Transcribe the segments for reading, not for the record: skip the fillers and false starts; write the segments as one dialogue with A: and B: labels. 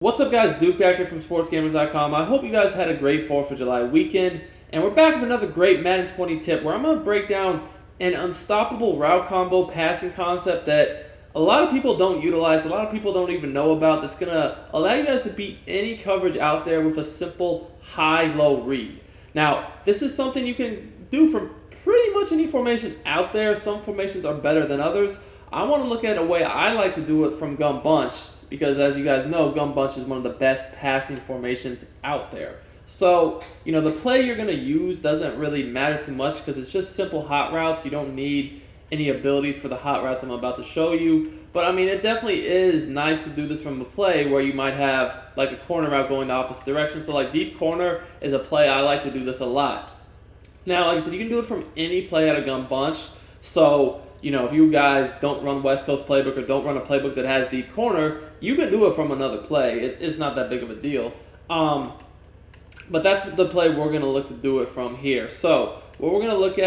A: What's up, guys? Duke back here from sportsgamers.com. I hope you guys had a great 4th of July weekend, and we're back with another great Madden 20 tip where I'm going to break down an unstoppable route combo passing concept that a lot of people don't utilize, a lot of people don't even know about, that's going to allow you guys to beat any coverage out there with a simple high-low read. Now, this is something you can do from pretty much any formation out there. Some formations are better than others. I want to look at a way I like to do it from gun bunch, because as you guys know, gun bunch is one of the best passing formations out there. So, the play you're going to use doesn't really matter too much because it's just simple hot routes. You don't need any abilities for the hot routes I'm about to show you. But, it definitely is nice to do this from a play where you might have like a corner route going the opposite direction. So, like deep corner is a play I like to do this a lot. Now, like I said, you can do it from any play out of gun bunch. So, if you guys don't run West Coast Playbook or don't run a playbook that has deep corner, you can do it from another play. It's not that big of a deal. But that's the play we're going to look to do it from here. So what we're going to look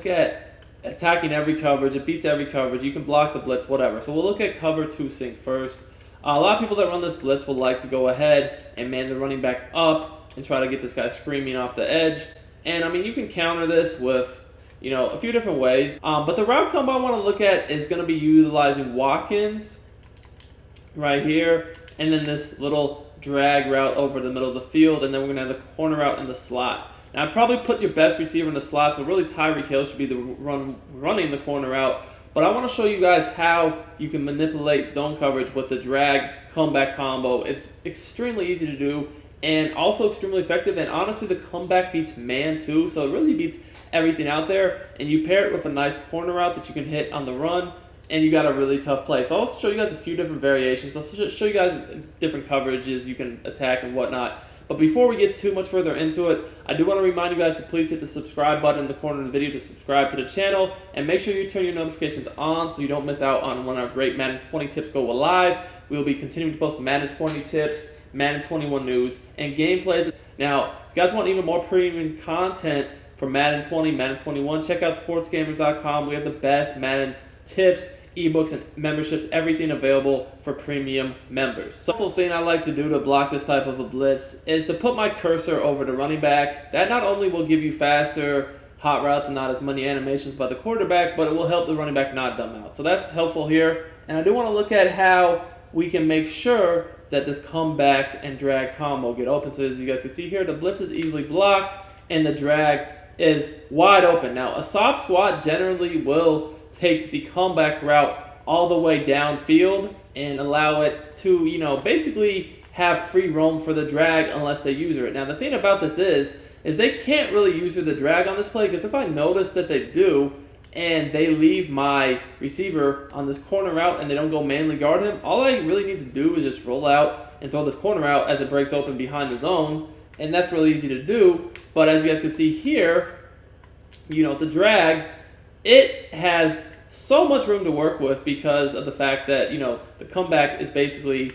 A: at attacking every coverage. It beats every coverage. You can block the blitz, whatever. So we'll look at cover 2 sync first. A lot of people that run this blitz will like to go ahead and man the running back up and try to get this guy screaming off the edge. And, you can counter this with a few different ways. But the route combo I want to look at is going to be utilizing Watkins right here, and then this little drag route over the middle of the field, and then we're going to have the corner route in the slot. Now, I'd probably put your best receiver in the slot, so really Tyreek Hill should be the running the corner route. But I want to show you guys how you can manipulate zone coverage with the drag comeback combo. It's extremely easy to do and also extremely effective, and honestly the comeback beats man too, so it really beats everything out there. And you pair it with a nice corner route that you can hit on the run, and you got a really tough play. So I'll show you guys a few different variations. I'll show you guys different coverages you can attack and whatnot. But before we get too much further into it, I do want to remind you guys to please hit the subscribe button in the corner of the video to subscribe to the channel, and make sure you turn your notifications on so you don't miss out on when our great Madden 20 tips go live. We will be continuing to post Madden 20 tips, Madden 21 news, and gameplays. Now, if you guys want even more premium content for Madden 20, Madden 21, check out sportsgamers.com. We have the best Madden tips, ebooks, and memberships, everything available for premium members. So the thing I like to do to block this type of a blitz is to put my cursor over the running back. That not only will give you faster hot routes and not as many animations by the quarterback, but it will help the running back not dumb out. So that's helpful here. And I do want to look at how we can make sure that this comeback and drag combo get open. So as you guys can see here, the blitz is easily blocked and the drag is wide open. Now, a soft squat generally will take the comeback route all the way downfield and allow it to, basically have free roam for the drag unless they user it. Now, the thing about this is they can't really user the drag on this play, because if I notice that they do and they leave my receiver on this corner route and they don't go manly guard him, all I really need to do is just roll out and throw this corner out as it breaks open behind the zone, and that's really easy to do. But as you guys can see here, the drag, it has so much room to work with because of the fact that, the comeback is basically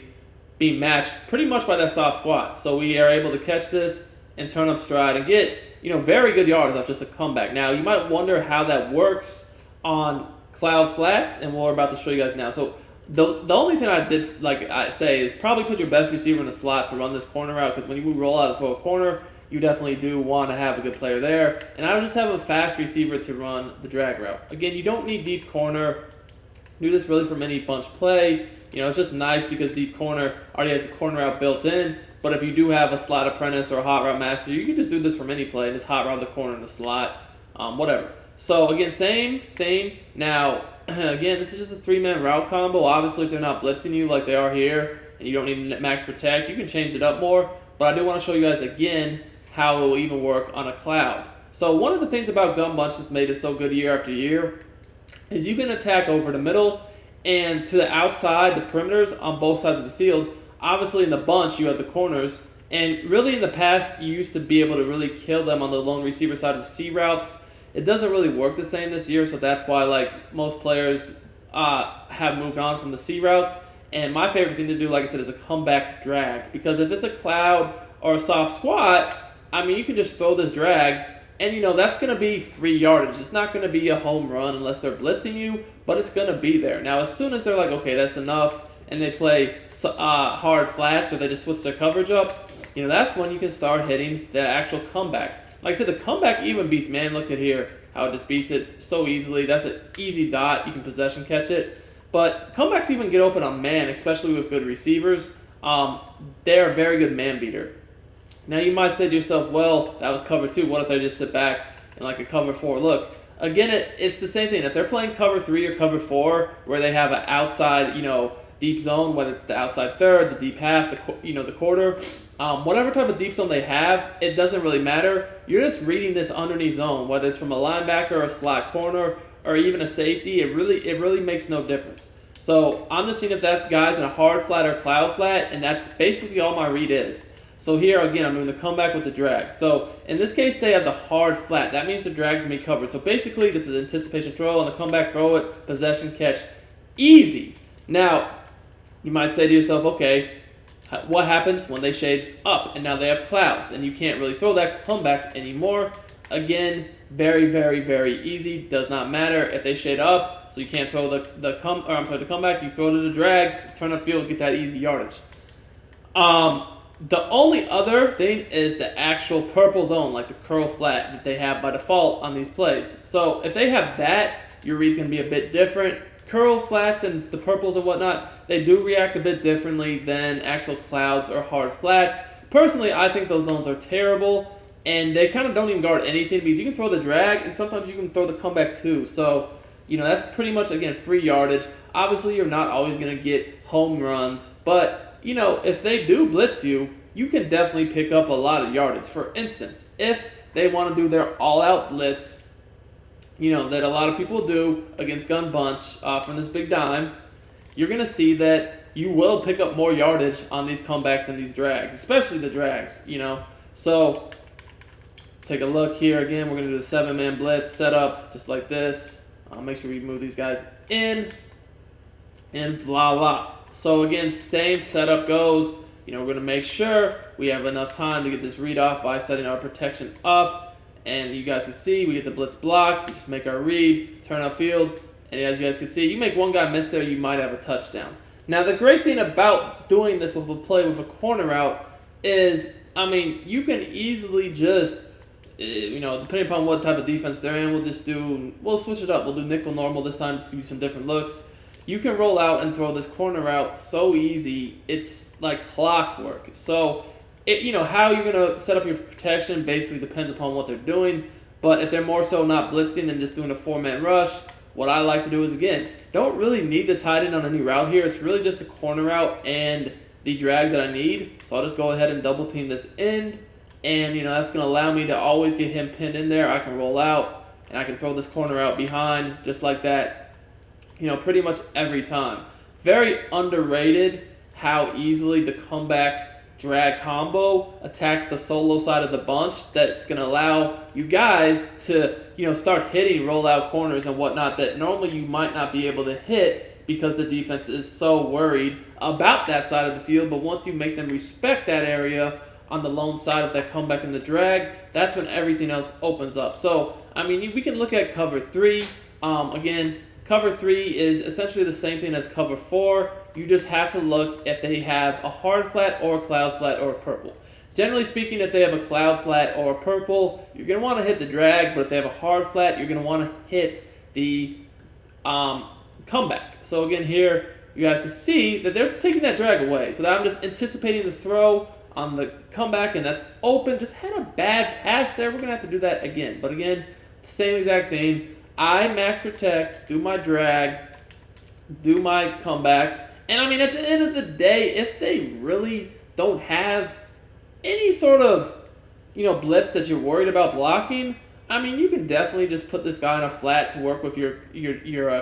A: being matched pretty much by that soft squat. So we are able to catch this and turn up stride and get, very good yards off just a comeback. Now, you might wonder how that works on cloud flats, and we're about to show you guys now. So the only thing I did, like I say, is probably put your best receiver in the slot to run this corner out, because when you roll out into a corner, you definitely do want to have a good player there. And I would just have a fast receiver to run the drag route. Again, you don't need deep corner. Do this really from any bunch play. It's just nice because deep corner already has the corner route built in. But if you do have a slot apprentice or a hot route master, you can just do this from any play. Just hot route the corner in the slot, whatever. So again, same thing. Now, again, this is just a 3-man route combo. Obviously, if they're not blitzing you like they are here, and you don't need max protect, you can change it up more. But I do want to show you guys again how it will even work on a cloud. So one of the things about gun bunch that's made it so good year after year is you can attack over the middle and to the outside, the perimeters on both sides of the field. Obviously in the bunch you have the corners, and really in the past you used to be able to really kill them on the lone receiver side of C routes. It doesn't really work the same this year, so that's why most players have moved on from the C routes. And my favorite thing to do, like I said, is a comeback drag, because if it's a cloud or a soft squat, you can just throw this drag, and that's going to be free yardage. It's not going to be a home run unless they're blitzing you, but it's going to be there. Now, as soon as they're like, okay, that's enough, and they play hard flats or they just switch their coverage up, that's when you can start hitting the actual comeback. Like I said, the comeback even beats man. Look at here how it just beats it so easily. That's an easy dot. You can possession catch it. But comebacks even get open on man, especially with good receivers. They're a very good man beater. Now you might say to yourself, well, that was cover 2. What if they just sit back in like a cover 4? Look, again, it's the same thing. If they're playing cover 3 or cover 4, where they have an outside, deep zone, whether it's the outside third, the deep half, the quarter, whatever type of deep zone they have, it doesn't really matter. You're just reading this underneath zone, whether it's from a linebacker or a slot corner or even a safety. It really makes no difference. So I'm just seeing if that guy's in a hard flat or cloud flat, and that's basically all my read is. So here again, I'm doing the comeback with the drag. So in this case, they have the hard flat. That means the drag's gonna be covered. So basically, this is anticipation throw. On the comeback, throw it, possession catch, easy. Now, you might say to yourself, okay, what happens when they shade up and now they have clouds and you can't really throw that comeback anymore? Again, very, very, very easy. Does not matter if they shade up, so you can't throw the comeback. You throw to the drag, turn upfield, get that easy yardage. The only other thing is the actual purple zone, like the curl flat that they have by default on these plays. So if they have that, your read's going to be a bit different. Curl flats and the purples and whatnot, they do react a bit differently than actual clouds or hard flats. Personally, I think those zones are terrible, and they kind of don't even guard anything because you can throw the drag, and sometimes you can throw the comeback too. So, that's pretty much, again, free yardage. Obviously, you're not always going to get home runs, but if they do blitz you, you can definitely pick up a lot of yardage. For instance, if they want to do their all-out blitz, that a lot of people do against gun bunch from this big dime, you're going to see that you will pick up more yardage on these comebacks and these drags, especially the drags, So, take a look here again. We're going to do the 7-man blitz setup just like this. Make sure we move these guys in, and voila. So again, same setup goes. We're going to make sure we have enough time to get this read off by setting our protection up. And you guys can see we get the blitz block. We just make our read, turn upfield. And as you guys can see, you make one guy miss there, you might have a touchdown. Now, the great thing about doing this with a play with a corner route is, you can easily just, depending upon what type of defense they're in, we'll switch it up. We'll do nickel normal this time, just give you some different looks. You can roll out and throw this corner route so easy. It's like clockwork. So, how you're going to set up your protection basically depends upon what they're doing. But if they're more so not blitzing and just doing a 4-man rush, what I like to do is, again, don't really need the tight end on any route here. It's really just the corner route and the drag that I need. So I'll just go ahead and double team this end. And, that's going to allow me to always get him pinned in there. I can roll out and I can throw this corner out behind just like that. Pretty much every time. Very underrated how easily the comeback drag combo attacks the solo side of the bunch. That's going to allow you guys to, start hitting rollout corners and whatnot that normally you might not be able to hit because the defense is so worried about that side of the field. But once you make them respect that area on the lone side of that comeback and the drag, that's when everything else opens up. So, we can look at cover 3. Again, cover 3 is essentially the same thing as cover 4. You just have to look if they have a hard flat or a cloud flat or a purple. Generally speaking, if they have a cloud flat or a purple, you're going to want to hit the drag, but if they have a hard flat, you're going to want to hit the comeback. So again here, you guys can see that they're taking that drag away. So I'm just anticipating the throw on the comeback, and that's open. Just had a bad pass there. We're going to have to do that again. But again, same exact thing. I max protect, do my drag, do my comeback. And at the end of the day, if they really don't have any sort of, blitz that you're worried about blocking, you can definitely just put this guy on a flat to work with your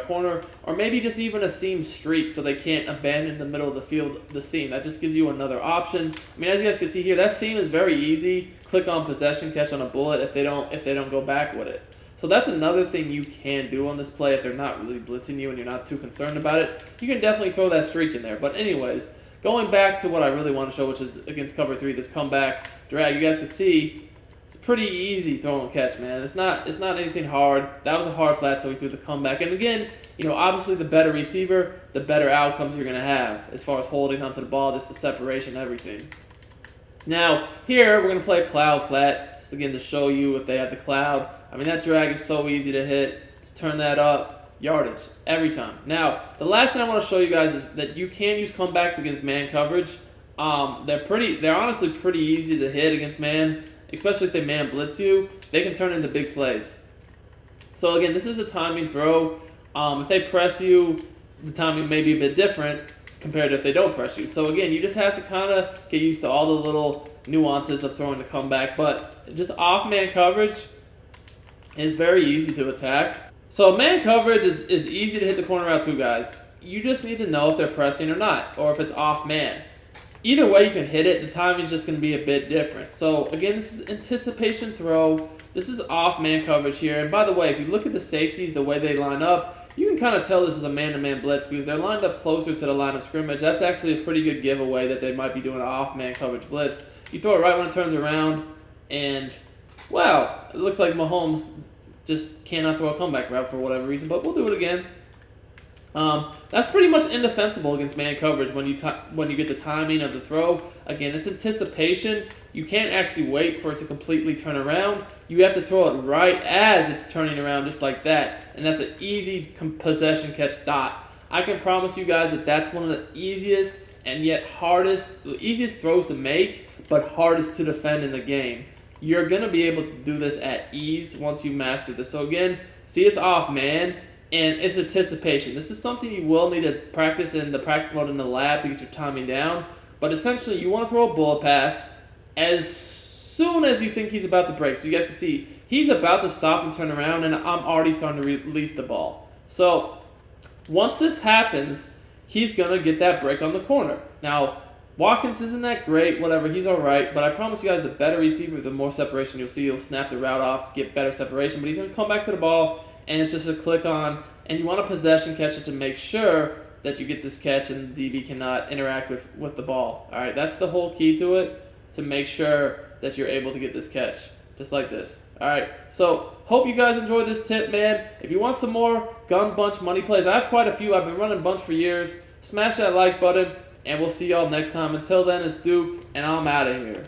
A: corner, or maybe just even a seam streak so they can't abandon the middle of the field, the seam. That just gives you another option. As you guys can see here, that seam is very easy. Click on possession, catch on a bullet if they don't go back with it. So that's another thing you can do on this play if they're not really blitzing you and you're not too concerned about it. You can definitely throw that streak in there. But anyways, going back to what I really want to show, which is against cover 3, this comeback drag, you guys can see pretty easy throw and catch, man. It's not anything hard. That was a hard flat, so he threw the comeback. And again, obviously the better receiver, the better outcomes you're going to have as far as holding onto the ball, just the separation, everything. Now, here, we're going to play a cloud flat, just again to show you if they have the cloud. I mean, that drag is so easy to hit. Just turn that up, yardage, every time. Now, the last thing I want to show you guys is that you can use comebacks against man coverage. They're honestly pretty easy to hit against man, especially if they man blitz you. They can turn into big plays. So again, this is a timing throw. If they press you, the timing may be a bit different compared to if they don't press you. So again, you just have to kind of get used to all the little nuances of throwing the comeback. But just off man coverage is very easy to attack. So man coverage is easy to hit the corner route too, guys. You just need to know if they're pressing or not, or if it's off man. Either way you can hit it, the timing's just going to be a bit different. So again, this is anticipation throw. This is off man coverage here. And by the way, if you look at the safeties, the way they line up, you can kind of tell this is a man-to-man blitz because they're lined up closer to the line of scrimmage. That's actually a pretty good giveaway that they might be doing an off man coverage blitz. You throw it right when it turns around, and wow, it looks like Mahomes just cannot throw a comeback route for whatever reason, but we'll do it again. That's pretty much indefensible against man coverage when you get the timing of the throw. Again, it's anticipation. You can't actually wait for it to completely turn around. You have to throw it right as it's turning around, just like that. And that's an easy possession catch dot. I can promise you guys that that's one of the easiest and yet easiest throws to make, but hardest to defend in the game. You're going to be able to do this at ease once you master this. So again, see, it's off man. And it's anticipation. This is something you will need to practice in the practice mode in the lab to get your timing down. But essentially, you want to throw a bullet pass as soon as you think he's about to break. So you guys can see, he's about to stop and turn around, and I'm already starting to release the ball. So once this happens, he's going to get that break on the corner. Now, Watkins isn't that great, whatever, he's all right. But I promise you guys, the better receiver, the more separation you'll see. He'll snap the route off, get better separation. But he's going to come back to the ball, and it's just a click on, and you want a possession catcher to make sure that you get this catch and the DB cannot interact with the ball. All right, that's the whole key to it, to make sure that you're able to get this catch, just like this. All right, so hope you guys enjoyed this tip, man. If you want some more gun bunch money plays, I have quite a few. I've been running bunch for years. Smash that like button, and we'll see y'all next time. Until then, it's Duke, and I'm out of here.